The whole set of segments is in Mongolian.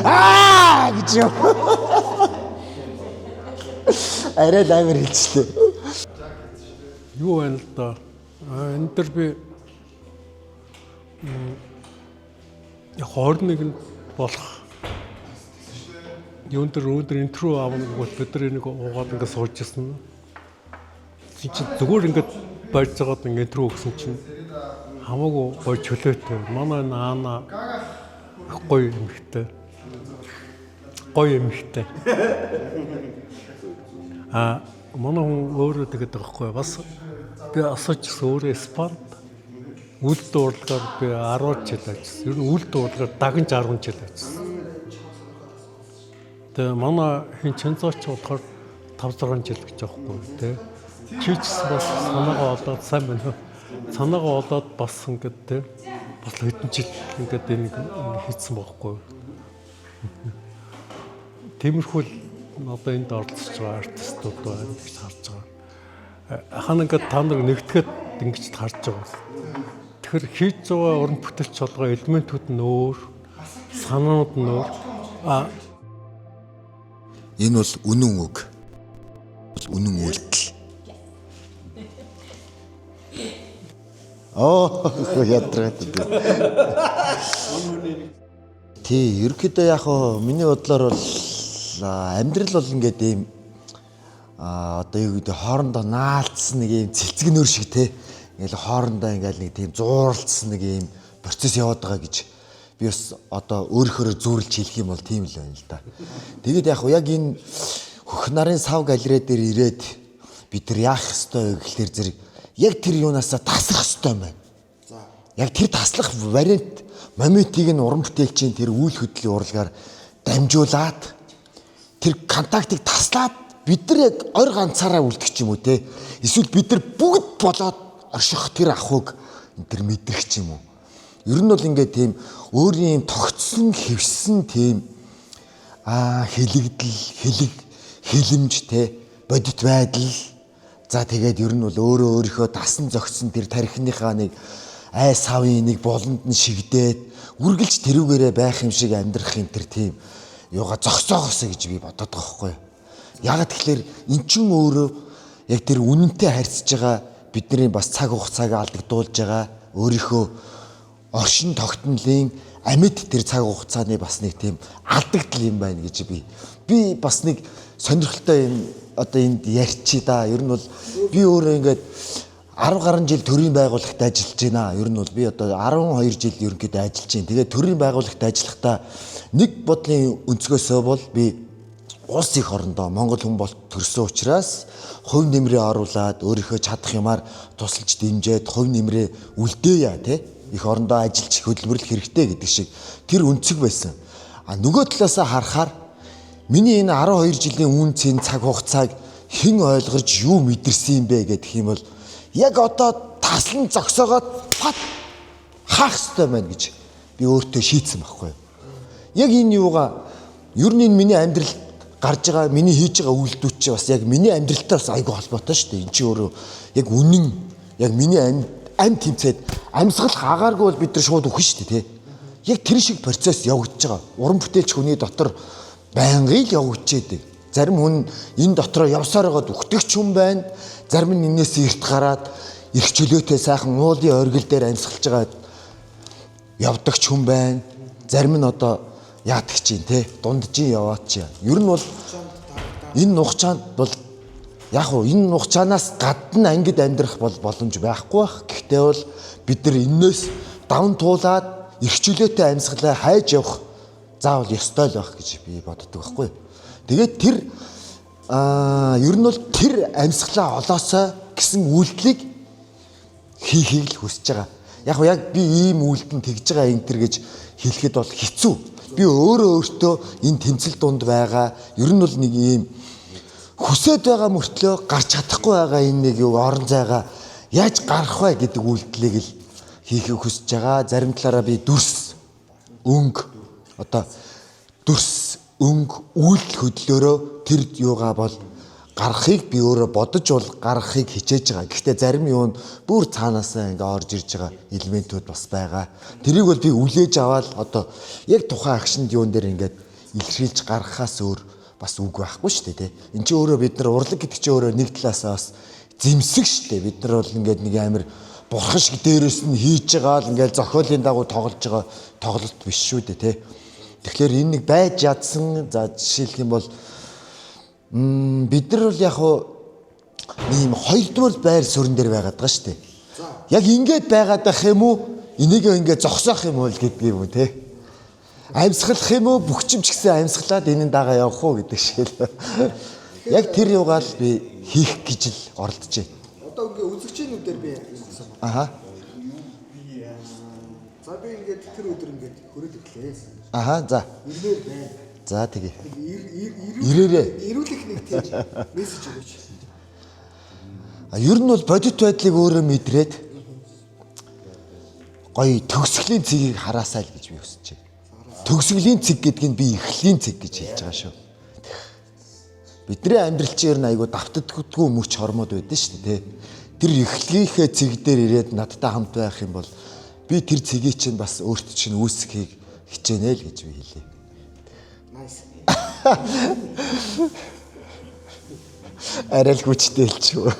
Аа гэж юу. Арай амар хэлчихлээ. Юу байна л да. Энэ төр би хоорныг болох юун дээр өдөр интро аавна бол бид нар энийг уугаад ингээд сууж ирсэн. Чи зүгээр ингээд барьж байгаад ингээд интро өгсөн чинь хамаагүй гоё чөлөөтэй. Манай наана гоё эмхтэй. Гоё эмхтэй. Манай хүн өөрөө тэгээд байгаа хгүй бас би асууж өөрөө спанд үлд урлагаар би 10 жил ажилласан. Ер нь үлд урлагаар дагнж 10 жил ажилласан. Тэгээ манай хин чанцооч болохоор 5-6 жил гэж аахгүй тий. Чич бас санаагаа олоод сайн байна. Санаагаа олоод бас ингээд тий. Бас хэдэн жил ингээд энийг хийцэн байхгүй. Тиймэрхүү одоо энд оролцож байгаа артистууд байна гэж харж байгаа. Хана ингээд та нар нэгтгэхэд ингэж харж байгаа. Тэгэхээр хийж байгаа уран бүтээлч болгоо элементүүд нь өөр, санаанууд нь өөр. Энэ бол үнэн үг. Үнэн үйлдэл. Ядраад дээ. Тий, ерөөдөө яг миний бодлоор бол амьдрал бол ингээд ийм одоо юу гэдэг хоорондоо наалцсан нэг ийм цэлцгэнөр шиг те. Ингээл хоорондоо ингээл нэг тийм зууралцсан нэг ийм процесс яваад байгаа гэж би бас одоо өөрөөр зүүрлж хэлэх юм бол тийм л байна л да. Тэгээд яг энэ хөх нарын сав галерей дээр ирээд бид нар яах ёстой вэ гэхлээр зэрэг яг тэр юунаасаа таслах ёстой байна. Яг тэр таслах вариант моментийг нь уран бүтээлчийн тэр үйл хөдлөлийн урлагаар дамжуулаад тэр контактыг таслаад бид нар яг ойр ганцаараа үлдэх юм уу те. Эсвэл бид нар бүгд болоод орших тэр ахуйг тэр мэдрэх юм уу. Ер нь бол ингээд тийм өөрийн тогтсон хэвсэн тийм хэлэгдэл, хэлэмж те бодит байдал. За тэгээд ер нь бол өөрийнхөө дасан зогссон тэр тархиныхаа нэг ай савын нэг болонд нь шигдээд үргэлж тэрүүгээрээ байх юм шиг амьдрахын тэр тийм юугаа зогсоогоосоо гэж би бодоод байгаа хгүй. Ягаад тэгэхээр эн чин өөрөө яг тэр үнэнтэй харьцаж байгаа бидний бас цаг хугацааг алдагдуулж байгаа өөрийнхөө оршин тогтнолын амьд тэр цаг хугацааны бас нэг тийм алдагдал юм байна гэж би бас нэг сонирхолтой юм одоо энд ярьчи да. Ер нь бол би өөрөө ингээд 10 гаруй жил төрийн байгууллагт ажиллаж байна. Ер нь бол би одоо 12 жил ерөнхийдөө ажиллаж байна. Тэгээд төрийн байгууллагт ажиллахдаа нэг бодлын өнцгөөсөө бол би улс их орондоо Монгол хүн бол төрсөн учраас хувь нэмрээ оруулаад өөрийнхөө чадах юмар тусалж дэмжиж хувь нэмрээ үлдээе те их орондоо ажиллаж хөдөлмөрлөх хэрэгтэй гэдэг шиг тэр өнцөг байсан. Нөгөө талаасаа харахаар миний энэ 12 жилийн үн цэн цаг хугацааг хэн ойлгож юу мэдэрсэн юм бэ гэдэг юм бол яг одоо таслан зогсоогоод пат хаах ёстой байна гэж би өөртөө шийдсэн байхгүй. Яг энэ юугаа ер нь миний амьдралд гарч байгаа миний хийж байгаа үйлдэлүүд чи бас яг миний амьдралтай бас айгүй холбоотой шүү дээ. Энд чи өөрөө яг үнэн яг миний амь тэмцээд амьсгал агааргүй бол бид нар шууд өгөх шүү дээ тий. Яг тэр шиг процесс явагдаж байгаа. Уран бүтээлч хүний дотор байнгын л явагдаж байдаг. Зарим хүн энэ дотроо явсаар байгаад үхтэгч хүн байна. Зарим нь энээс эрт гараад их чөлөөтэй сайхан уулын оргил дээр амьсгалж байгаа явдагч хүн байна. Зарим нь одоо яадаг чинь те дунджин яваад чи. Ер нь бол энэ нухчаанд бол яг уу энэ нухчаанаас гадна ангид амьдрах боломж байхгүй байх. Гэхдээ бол бид нар энээс давн туулаад их чөлөөтэй амьсгалаа хайж явах заавал ёстой л байх гэж би боддог байхгүй. Тэгээд тэр ер нь бол тэр амьсгалаа олоосоо гэсэн үйлдэлийг хийхийг л хүсэж байгаа. Яг би ийм үйлдэл тэгж байгаа энэ төр гэж хэлэхэд бол хэцүү. Би өөртөө энэ тэмцэл дунд байгаа. Ер нь бол нэг ийм хүсэж байгаа мөртлөө гарч чадахгүй байгаа энэ нэг орон зайгаа яаж гарах вэ гэдэг үйлдэлийг л хийхийг хүсэж байгаа. Зарим талаараа би дүрс өнгө одоо дүрс өнгө үйлдэл хөдлөөрөө тэр юугаа бол гаргахыг би өөрөө бодож бол гаргахыг хичээж байгаа. Гэхдээ зарим юу нь бүр цаанаасаа ингээ орж ирж байгаа элементүүд бас байгаа. Тэрийг бол би үлээж аваад одоо яг тухайн акшнд юун дээр ингээд илэрхийлж гаргахаас өөр бас үг байхгүй шүү дээ, тий. Энд чинь өөрөө бид нар урлаг гэдэг чинь өөрөө нэг талаасаа бас зэмсэг шүү дээ. Бид нар бол ингээд нэг амир бурхан шиг дээрээс нь хийж байгаа л ингээд зохиолын дагуу тоглож байгаа тоглолт биш шүү дээ, тий. Тэгэхээр энэ нэг байж ядсан, за жишээлх юм бол бид нар бол яг ийм хоёрдугаар байр суурин дээр байгаад байгаа шүү дээ. Яг ингэж байгаад байх юм уу? Энийг ингэ зогсоох юм уу гэдэг юм уу те? Амьсгалах юм уу? Бүх юм ч гэсэн амьсгалаад энэний дагаа явах уу гэдэг шиг л. Яг тэр юугаал би хийх гэж л оролдож байна. Одоо ингээ үзэгчнүүдээр би хэлсэн байна. Аха. За би ингээд тэр өдөр ингээд хөрөөл өглөө. Аха, за. Ирмээр байна. За тэгээ. Ирээрээ. Ирүүлэх нэг тийм мессеж өгөөч. Ер нь бол бодит байдлыг өөрөө мэдрээд гоё төгсгөлийн цэгийг хараасаа л гэж би хүсэж байна. Төгсгөлийн цэг гэдэг нь би эхлэлийн цэг гэж хэлж байгаа шүү. Бидний амьдрал чинь ер нь айгүй давтагддаггүй мөч хормоод байдсан шүү дээ, тэ. Тэр эхлэлийнхээ цэг дээр ирээд надтай хамт байх юм бол би тэр цэгийг чинь бас өөрт чинь үүсгэхийг хичээнэ л гэж би хэлье. Nice. Арай л хүчтэй л ч юу.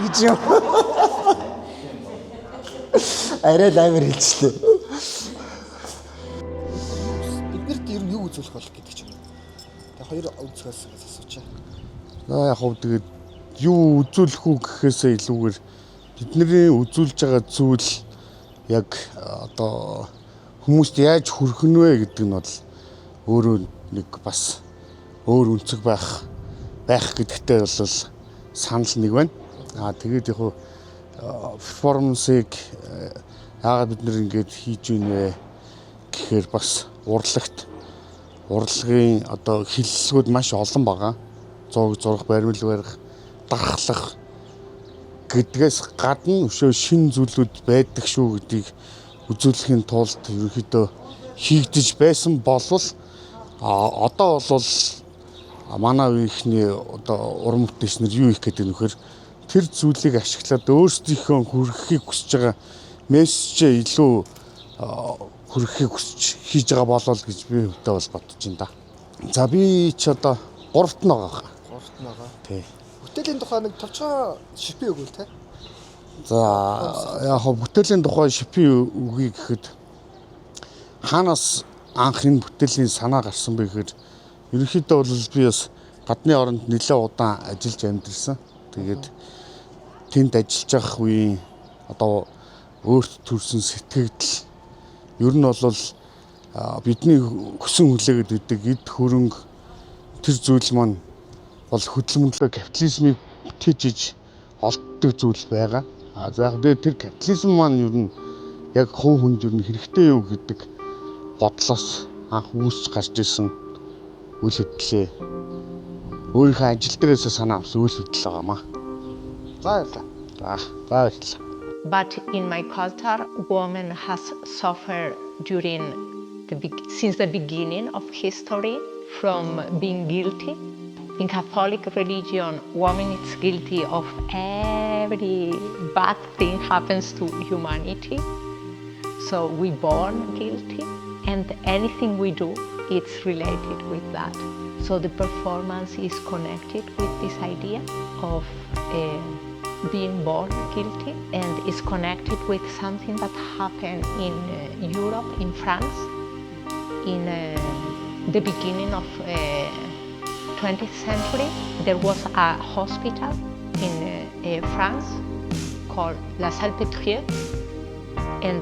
Гэж юу. Арай л амир хэлчихлээ. Биднэрт ер нь юу үзүүлэх болох гэдэг ч юм. Тэгээ хоёр өнцгөөс асуучаа. Яг хав тэгээд юу үзүүлэх үү гэхээсээ илүүгээр бидний үзүүлж байгаа зүйл яг одоо хүмүүст яаж хүрэх нь вэ гэдэг нь бол өөрөө нэг бас өөр үнцэг байх гэдэгтэй бол санал нэг байна. Тэгээд яг перформансыг яагаад бид нэр ингэж хийж байна вэ гэхээр бас урлагийн одоо хиллэлгүүд маш олон байгаа. Зурах, баримл барих, дархлах гэдгээс гадна өшөө шин зүйлүүд байдаг шүү гэдгийг үзүүлэхийн тулд ерөнхийдөө хийгдэж байсан болвол одоо бол манай үеийнхний одоо уран бүтээлчнэр юу их гэдэг нөхөр тэр зүйлийг ашиглаад өөрсдийнхөө хүргэхийг хүсэж байгаа мессежээ илүү хүргэхийг хүсэж хийж байгаа болол гэж би өвдөө бол бодож байна да. За би ч одоо 3-т нь байгаа. 3-т нь байгаа. Тий. Бүтээлийн тухай нэг товчхон шипи өгвөл те. За яг бүтээлийн тухай шипи үгүй гэхэд хаанаас анх энэ бүтээлийн санаа гарсан бэ гэхээр ерөнхийдөө бол би бас гадны оронд нэлээд удаан ажиллаж амьдэрсэн. Тэгээд тэнд ажиллаж байх үеийн одоо өөрт төрсэн сэтгэгдэл ер нь бол бидний хөсөн хүлээгээд өгдөг эд хөрөнгө тэр зүйл маань бол хөдөлмөрлөө капитализмыг бүтээж олддог зүйл байгаа. За яг тэр капитализм маань ер нь яг хувь хүнд ер нь хэрэгтэй юу гэдэг бодлоос анх үүсч гарч ирсэн үйл хөдлөлээ. Өөрийнхөө ажил дээрээс санаа авсан үйл хөдлөл байгаамаа. За баярлалаа. За баярлалаа. But in my culture, woman has suffered since the beginning of history from being guilty. In Catholic religion, woman is guilty of every bad thing happens to humanity. So we born guilty, and anything we do, it's related with that. So the performance is connected with this idea of being born guilty, and is connected with something that happened in Europe, in France, in the beginning of 20th century. There was a hospital in France called La Salpêtrière, and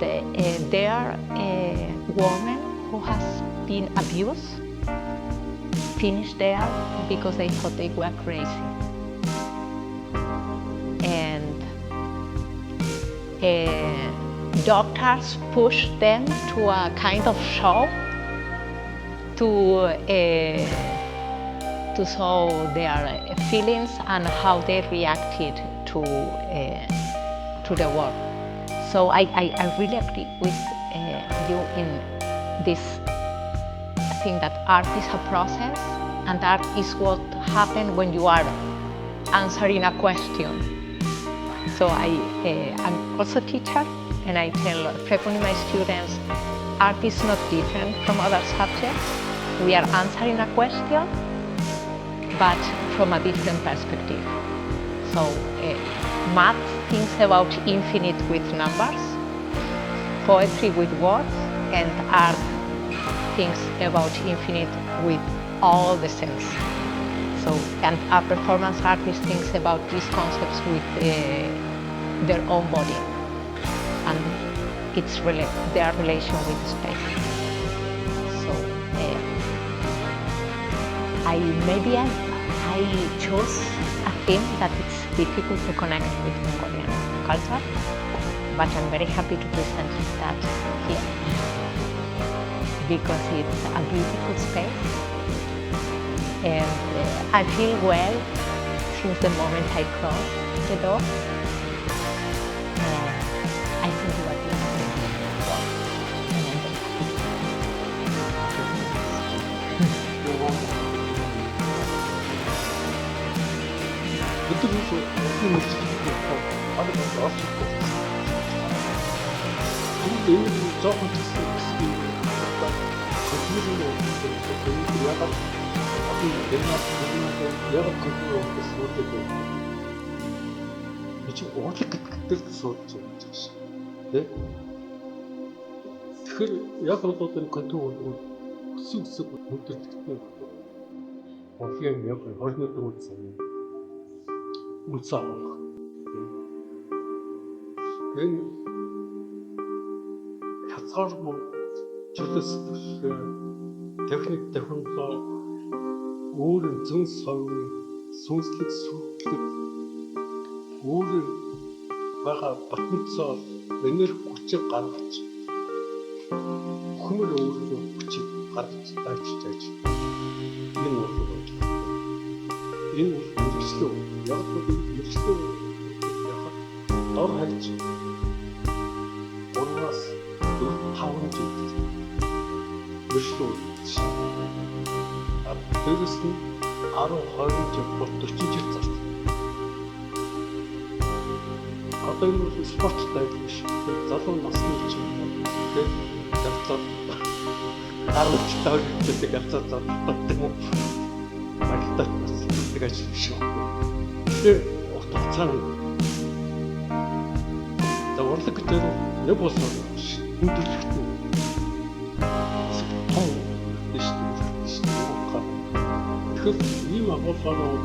there a woman who has been abused finished there because they thought they were crazy. And doctors pushed them to a kind of show to show their feelings and how they reacted to the war. So I really agree with you in this think that art is a process, and art is what happens when you are answering a question. So I'm also a teacher, and I tell frequently my students, art is not different from other subjects. We are answering a question, but from a different perspective. So math thinks about infinite with numbers, poetry with words, and art thinks about infinite with all the sense. So, and a performance artist thinks about these concepts with their own body and their relation with space. So, I chose a theme that it's difficult to connect with Mongolian culture, but I'm very happy to present that here because it's a beautiful space, and I feel well since the moment I crossed the door. I think what is өдрөөс өсний мөрчлөлтөд баг олж ирдэг. Энэ жоохон гэсэн ягаад чи уурлаг гэдэг сууж байгаа шүү дээ. Тэгэхээр яг бол энэ контрол өсөг өдөртөгтэй орхиан яг 24 үсэн үлсаа. Энэ хязгааргүй чөлөөс техник технологи өөрийн зүүн совын сүнслэг сүлэг өөрийн бага батцаа энерги хүчийг гаргаж хүмүүр өөрийн хүчийг гаргаж таачиж энэ бол энэ мөрчлөө яг л мөрчлөө яг дор харж урнаас 4-5 жил мөрчлөө дээрээс нь 10-20 жил 40 жил зарч. Одоо энэ спорттой биш. Залуу насны чинь тэгээд галзуу гарч тавьдаг галзуу зардаг юм уу? Магтаад бас тэг ажил биш үү? Тэгээд урт хугацаанд за урлаг гэж нэг болсон биш. Хүндрэлтэй. Том биш. Тэгэхээр ийм агуулгаараа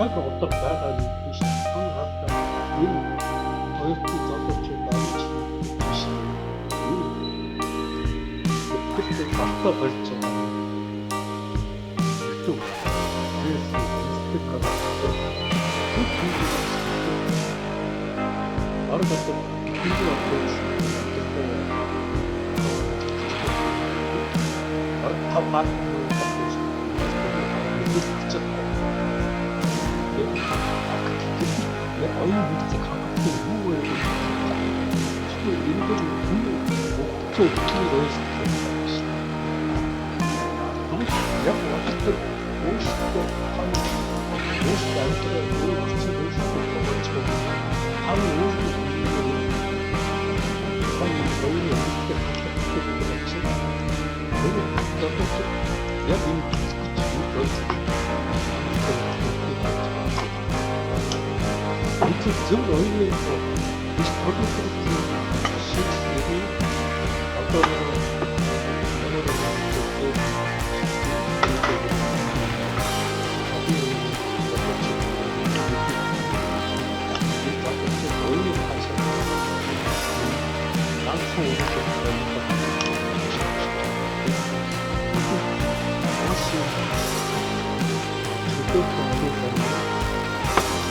яг одоо байгаа юм биш. Энэ хоёрын залууч дааж биш. Тэгтээ багтаа болж байгаа. Itu baru dapat itu baru tamat ya oyun bitti kalktı bu böyle işte yeni bir çok iyi ama ya vakit boş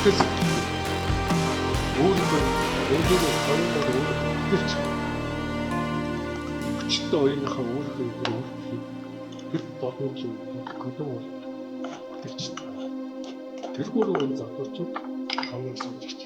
그래서 모든 걸 내게로 가는 걸 오히려 Өчтөө оюуныхаа өөрийнхөө тэр боломж юм гүдэн бол тэр чинь тэр бүрэн залуучууд хамгийн сүүлч